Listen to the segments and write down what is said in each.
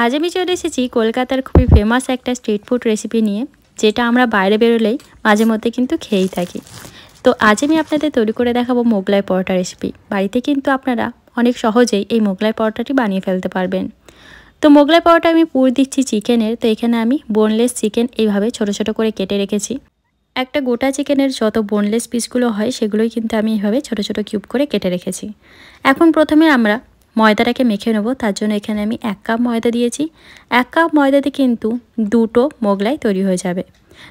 আজ আমি চলে এসেছি কলকাতার খুবই ফেমাস একটা স্ট্রিট ফুড রেসিপি নিয়ে, যেটা আমরা বাইরে বেরোলেই মাঝে মধ্যে কিন্তু খেয়েই থাকি। তো আজ আমি আপনাদের তৈরি করে দেখাবো মোগলাই পরোটা রেসিপি। বাড়িতে কিন্তু আপনারা অনেক সহজেই এই মোগলাই পরোটাটি বানিয়ে ফেলতে পারবেন। তো মোগলাই পরোটা আমি পুর দিচ্ছি চিকেনের। তো এখানে আমি বোনলেস চিকেন এইভাবে ছোট ছোট করে কেটে রেখেছি। একটা গোটা চিকেনের যত বোনলেস পিসগুলো হয় সেগুলোই কিন্তু আমি এইভাবে ছোট ছোট কিউব করে কেটে রেখেছি। এখন প্রথমে আমরা ময়দাটাকে মেখে নেব। তার জন্য এখানে আমি 1 কাপ ময়দা দিয়েছি। 1 কাপ ময়দাতে কিন্তু 2টো মোগলাই তৈরি হয়ে যাবে।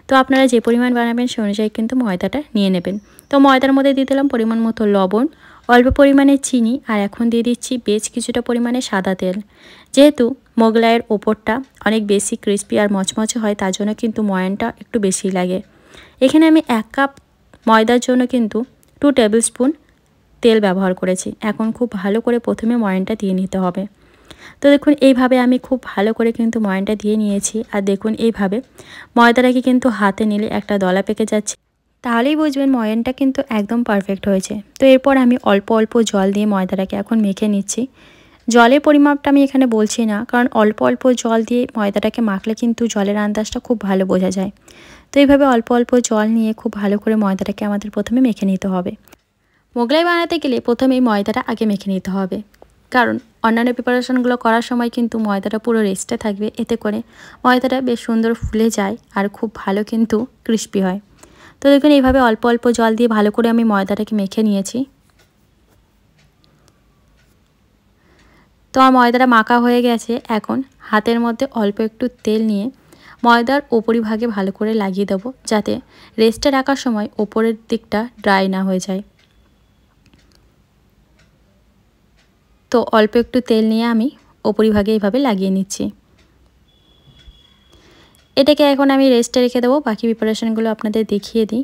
তো আপনারা যে পরিমাণ বানাবেন সে অনুযায়ী কিন্তু ময়দাটা নিয়ে নেবেন। তো ময়দার মধ্যে দিয়ে দিলাম পরিমাণ মতো লবণ, অল্প পরিমাণে চিনি, আর এখন দিয়ে দিচ্ছি বেশ কিছুটা পরিমাণে সাদা তেল। যেহেতু মোগলাইয়ের ওপরটা অনেক বেশি ক্রিস্পি আর মচমচে হয়, তার জন্য কিন্তু ময়ানটা একটু বেশি লাগে। এখানে আমি 1 কাপ ময়দার জন্য কিন্তু 2 টেবিল স্পুন তেল ব্যবহার করেছি। এখন খুব ভালো করে প্রথমে ময়ানটা দিয়ে নিতে হবে। তো দেখুন এইভাবে আমি খুব ভালো করে কিন্তু ময়ানটা দিয়ে নিয়েছি। আর দেখুন এইভাবে ময়দাটাকে কিন্তু হাতে নিলে একটা দলা পেকে যাচ্ছে, তাহলেই বুঝবেন ময়ানটা কিন্তু একদম পারফেক্ট হয়েছে। তো এরপর আমি অল্প অল্প জল দিয়ে ময়দাটাকে এখন মেখে নিচ্ছি। জলের পরিমাপটা আমি এখানে বলছি না, কারণ অল্প অল্প জল দিয়ে ময়দাটাকে মাখলে কিন্তু জলের আন্দাজটা খুব ভালো বোঝা যায়। তো এইভাবে অল্প অল্প জল নিয়ে খুব ভালো করে ময়দাটাকে আমাদের প্রথমে মেখে নিতে হবে। মোগলাই বানাতে গেলে প্রথমেই ময়দাটা আগে মেখে নিতে হবে, কারণ অন্যান্য প্রিপারেশনগুলো করার সময় কিন্তু ময়দাটা পুরো রেস্টে থাকবে। এতে করে ময়দাটা বেশ সুন্দর ফুলে যায় আর খুব ভালো কিন্তু ক্রিস্পি হয়। তো দেখুন এইভাবে অল্প অল্প জল দিয়ে ভালো করে আমি ময়দাটাকে মেখে নিয়েছি। তো আমার ময়দাটা মাখা হয়ে গেছে। এখন হাতের মধ্যে অল্প একটু তেল নিয়ে ময়দার ওপরিভাগে ভালো করে লাগিয়ে দেবো, যাতে রেস্টে রাখার সময় ওপরের দিকটা ড্রাই না হয়ে যায়। তো অল্প একটু তেল নিয়ে আমি ওপরিভাগে এইভাবে লাগিয়ে নিচ্ছি। এটাকে এখন আমি রেস্টে রেখে দেবো। বাকি প্রিপারেশনগুলো আপনাদের দেখিয়ে দিই।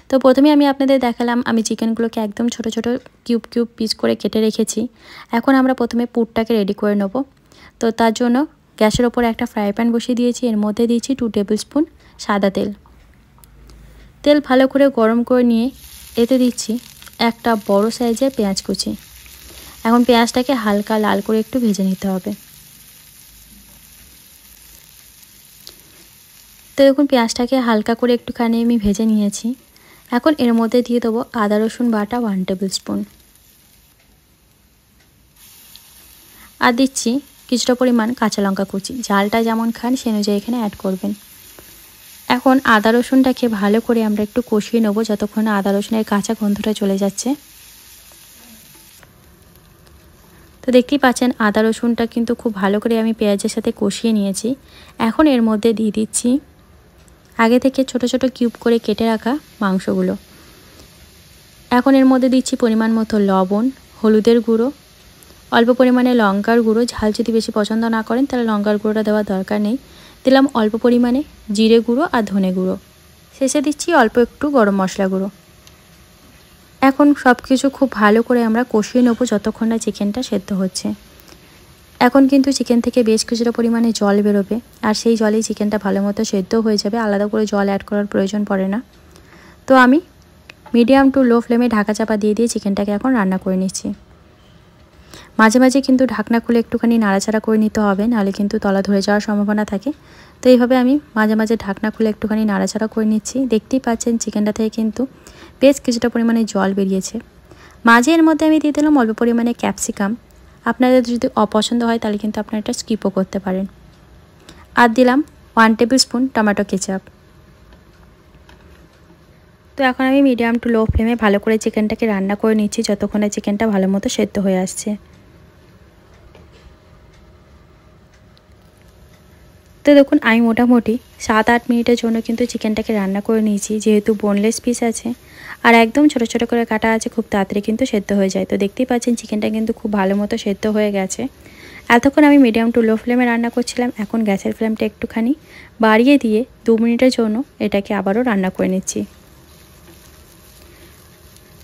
তো প্রথমে আমি আপনাদের দেখালাম আমি চিকেনগুলোকে একদম ছোট ছোট কিউব কিউব পিস করে কেটে রেখেছি। এখন আমরা প্রথমে পুরটাকে রেডি করে নেব। তো তার জন্য গ্যাসের ওপর একটা ফ্রাই প্যান বসিয়ে দিয়েছি। এর মধ্যে দিয়েছি 2 টেবিল স্পুন সাদা তেল। তেল ভালো করে গরম করে নিয়ে এতে দিচ্ছি একটা বড় সাইজের পেঁয়াজ কুচি। এখন পেঁয়াজটাকে হালকা লাল করে একটু ভেজে নিতে হবে। তো দেখুন পেঁয়াজটাকে হালকা করে একটুখানি আমি ভেজে নিয়েছি। এখন এর মধ্যে দিয়ে দেবো আদা রসুন বাটা 1 টেবিল স্পুন, আর দিচ্ছি কিছুটা পরিমাণ কাঁচা লঙ্কা কুচি। ঝালটা যেমন খান সে অনুযায়ী এখানে অ্যাড করবেন। এখন আদা রসুনটাকে ভালো করে আমরা একটু কষিয়ে নেবো, যতক্ষণ আদা রসুনের কাঁচা গন্ধটা চলে যাচ্ছে। তো দেখতেই পাচ্ছেন আদা রসুনটা কিন্তু খুব ভালো করে আমি পেঁয়াজের সাথে কষিয়ে নিয়েছি। এখন এর মধ্যে দিয়ে দিচ্ছি আগে থেকে ছোট ছোট কিউব করে কেটে রাখা মাংসগুলো। এখন এর মধ্যে দিচ্ছি পরিমাণ মতো লবণ, হলুদের গুঁড়ো, অল্প পরিমাণে লঙ্কার গুঁড়ো। ঝাল যদি বেশি পছন্দ না করেন তাহলে লঙ্কার গুঁড়োটা দেওয়ার দরকার নেই। দিলাম অল্প পরিমাণে জিরে গুঁড়ো আর ধনে গুঁড়ো। শেষে দিচ্ছি অল্প একটু গরম মশলা গুঁড়ো। এখন সব কিছু খুব ভালো করে আমরা কষিয়ে নেবো যতক্ষণ না চিকেনটা সেদ্ধ হচ্ছে। এখন কিন্তু চিকেন থেকে বেশ কিছুটা পরিমাণে জল বেরোবে, আর সেই জলেই চিকেনটা ভালো মতো সেদ্ধ হয়ে যাবে। আলাদা করে জল অ্যাড করার প্রয়োজন পড়ে না। তো আমি মিডিয়াম টু লো ফ্লেমে ঢাকা চাপা দিয়ে চিকেনটাকে এখন রান্না করে নিচ্ছি। মাঝে মাঝে কিন্তু ঢাকনা খুলে একটুখানি নাড়াচাড়া করে নিতে হবে, নাহলে কিন্তু তলা ধরে যাওয়ার সম্ভাবনা থাকে। তো এইভাবে আমি মাঝে মাঝে ঢাকনা খুলে একটুখানি নাড়াচাড়া করে নিচ্ছি। দেখতেই পাচ্ছেন চিকেনটা থেকে কিন্তু বেশ কিছুটা পরিমাণে জল বেরিয়েছে। মাঝে এর মধ্যে আমি দিয়ে দিলাম অল্প পরিমাণে ক্যাপসিকাম। আপনাদের যদি অপছন্দ হয় তাহলে কিন্তু আপনারা এটা স্কিপও করতে পারেন। আর দিলাম 1 টেবিল স্পুন টমেটো কেচাপ। তো এখন আমি মিডিয়াম টু লো ফ্লেমে ভালো করে চিকেনটাকে রান্না করে নিচ্ছি, যতক্ষণ না চিকেনটা ভালো মতো সেদ্ধ হয়ে আসছে। তো দেখুন আমি মোটামুটি 7-8 মিনিটের জন্য কিন্তু চিকেনটাকে রান্না করে নিয়েছি। যেহেতু বোনলেস পিস আছে আর একদম ছোট ছোট করে কাটা আছে, খুব তাড়াতাড়ি কিন্তু সেদ্ধ হয়ে যায়। তো দেখতেই পাচ্ছেন চিকেনটা কিন্তু খুব ভালো মতো সেদ্ধ হয়ে গেছে। এতক্ষণ আমি মিডিয়াম টু লো ফ্লেমে রান্না করছিলাম। এখন গ্যাসের ফ্লেমটা একটুখানি বাড়িয়ে দিয়ে 2 মিনিটের জন্য এটাকে আবারও রান্না করে নিচ্ছি।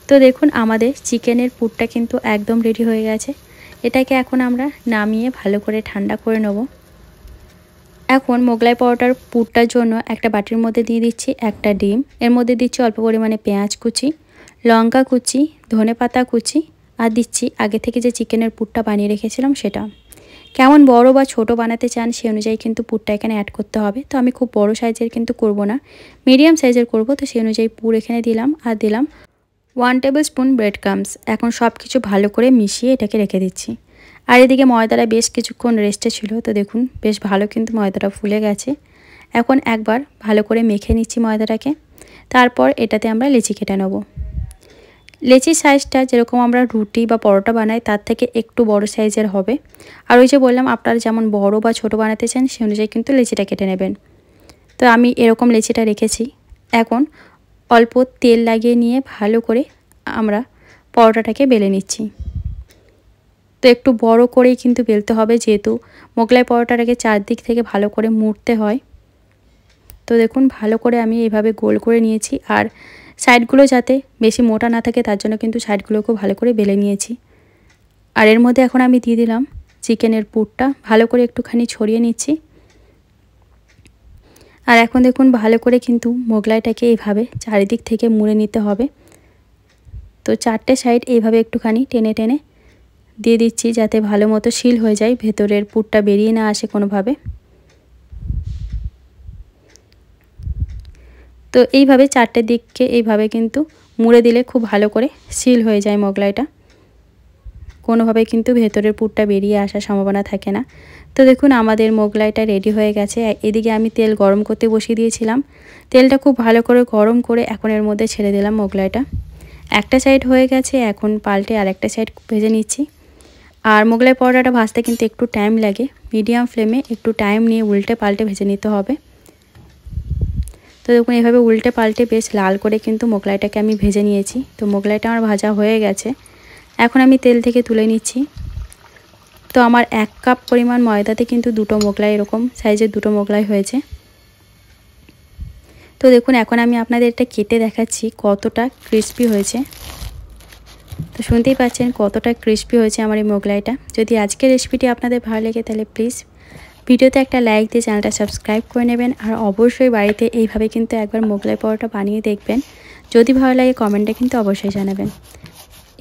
তো দেখুন আমাদের চিকেনের পুরটা কিন্তু একদম রেডি হয়ে গেছে। এটাকে এখন আমরা নামিয়ে ভালো করে ঠান্ডা করে নেব। এখন মোগলাই পরোটার পুরটার জন্য একটা বাটির মধ্যে দিয়ে দিচ্ছি একটা ডিম। এর মধ্যে দিচ্ছি অল্প পরিমাণে পেঁয়াজ কুচি, লঙ্কা কুচি, ধনেপাতা কুচি, আর দিচ্ছি আগে থেকে যে চিকেনের পুরটা বানিয়ে রেখেছিলাম সেটা। কেমন বড় বা ছোট বানাতে চান সেই অনুযায়ী কিন্তু পুরটা এখানে অ্যাড করতে হবে। তো আমি খুব বড় সাইজের কিন্তু করব না, মিডিয়াম সাইজের করব। তো সেই অনুযায়ী পুর এখানে দিলাম আর দিলাম 1 টেবিল স্পুন ব্রেড ক্রাম্বস। এখন সব কিছু ভালো করে মিশিয়ে এটাকে রেখে দিচ্ছি। আর এদিকে ময়দাটা বেশ কিছুক্ষণ রেস্টে ছিল। তো দেখুন বেশ ভালো কিন্তু ময়দাটা ফুলে গেছে। এখন একবার ভালো করে মেখে নিচ্ছি ময়দাটাকে। তারপর এটাতে আমরা লেচি কেটে নেব। লেচির সাইজটা যেরকম আমরা রুটি বা পরোটা বানাই তার থেকে একটু বড় সাইজের হবে। আর ওই যে বললাম আপনারা যেমন বড় বা ছোট বানাতে চান সেই অনুযায়ী কিন্তু লেচিটা কেটে নেবেন। তো আমি এরকম লেচিটা রেখেছি। এখন অল্প তেল লাগিয়ে নিয়ে ভালো করে আমরা পরোটাটাকে বেলে নিচ্ছি। তো একটু বড় করেই কিন্তু বেলতে হবে, যেহেতু মোগলাই পরোটাটাকে চারদিক থেকে ভালো করে মুড়তে হয়। তো দেখুন ভালো করে আমি এইভাবে গোল করে নিয়েছি। আর সাইডগুলো যাতে বেশি মোটা না থাকে তার জন্য কিন্তু সাইডগুলোকেও ভালো করে বেলে নিয়েছি। আর এর মধ্যে এখন আমি দিয়ে দিলাম চিকেনের পুরটা, ভালো করে একটুখানি ছড়িয়ে নিচ্ছি। আর এখন দেখুন ভালো করে কিন্তু মোগলাইটাকে এইভাবে চারিদিক থেকে মুড়ে নিতে হবে। তো চারটে সাইড এইভাবে একটুখানি টেনে টেনে দিয়ে দিচ্ছি যাতে ভালো মতো সিল হয়ে যায়, ভেতরের পুরটা বেরিয়ে না আসে কোনোভাবে। তো এইভাবে চারটে দিককে এইভাবে কিন্তু মুড়ে দিলে খুব ভালো করে সিল হয়ে যায় মোগলাইটা, কোনোভাবে কিন্তু ভেতরের পুরটা বেরিয়ে আসার সম্ভাবনা থাকে না। তো দেখুন আমাদের মোগলাইটা রেডি হয়ে গেছে। এদিকে আমি তেল গরম করতে বসিয়ে দিয়েছিলাম। তেলটা খুব ভালো করে গরম করে এখন এর মধ্যে ছেড়ে দিলাম মোগলাইটা। একটা সাইড হয়ে গেছে, এখন পাল্টে আরেকটা সাইড ভেজে নিচ্ছি। আর মোগলাই পরোটাটা ভাজতে কিন্তু একটু টাইম লাগে, মিডিয়াম ফ্লেমে একটু টাইম নিয়ে উল্টে পাল্টে ভেজে নিতে হবে। তো দেখুন এইভাবে উল্টে পাল্টে বেশ লাল করে কিন্তু মোগলাইটাকে আমি ভেজে নিয়েছি। তো মোগলাইটা আমার ভাজা হয়ে গেছে, এখন আমি তেল থেকে তুলে নিচ্ছি। তো আমার 1 কাপ পরিমাণ ময়দাতে কিন্তু দুটো মোগলাই, এরকম সাইজের দুটো মোগলাই হয়েছে। তো দেখুন এখন আমি আপনাদের এটা কেটে দেখাচ্ছি কতটা ক্রিস্পি হয়েছে। তো শুনতেই পাচ্ছেন কতটা ক্রিস্পি হয়েছে আমার এই মোগলাইটা। যদি আজকের রেসিপিটি আপনাদের ভালো লাগে তাহলে প্লিজ ভিডিওতে একটা লাইক দিয়ে চ্যানেলটা সাবস্ক্রাইব করে নেবেন। আর অবশ্যই বাড়িতে এইভাবে কিন্তু একবার মোগলাই পরোটা বানিয়ে দেখবেন। যদি ভালো লাগে কমেন্টে কিন্তু অবশ্যই জানাবেন।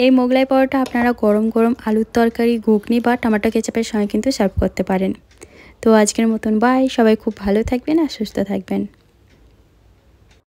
এই মোগলাই পরোটা আপনারা গরম গরম আলুর তরকারি, ঘুগনি বা টমেটো কেচাপের সঙ্গে কিন্তু সার্ভ করতে পারেন। তো আজকের মতন বাই, সবাই খুব ভালো থাকবেন আর সুস্থ থাকবেন।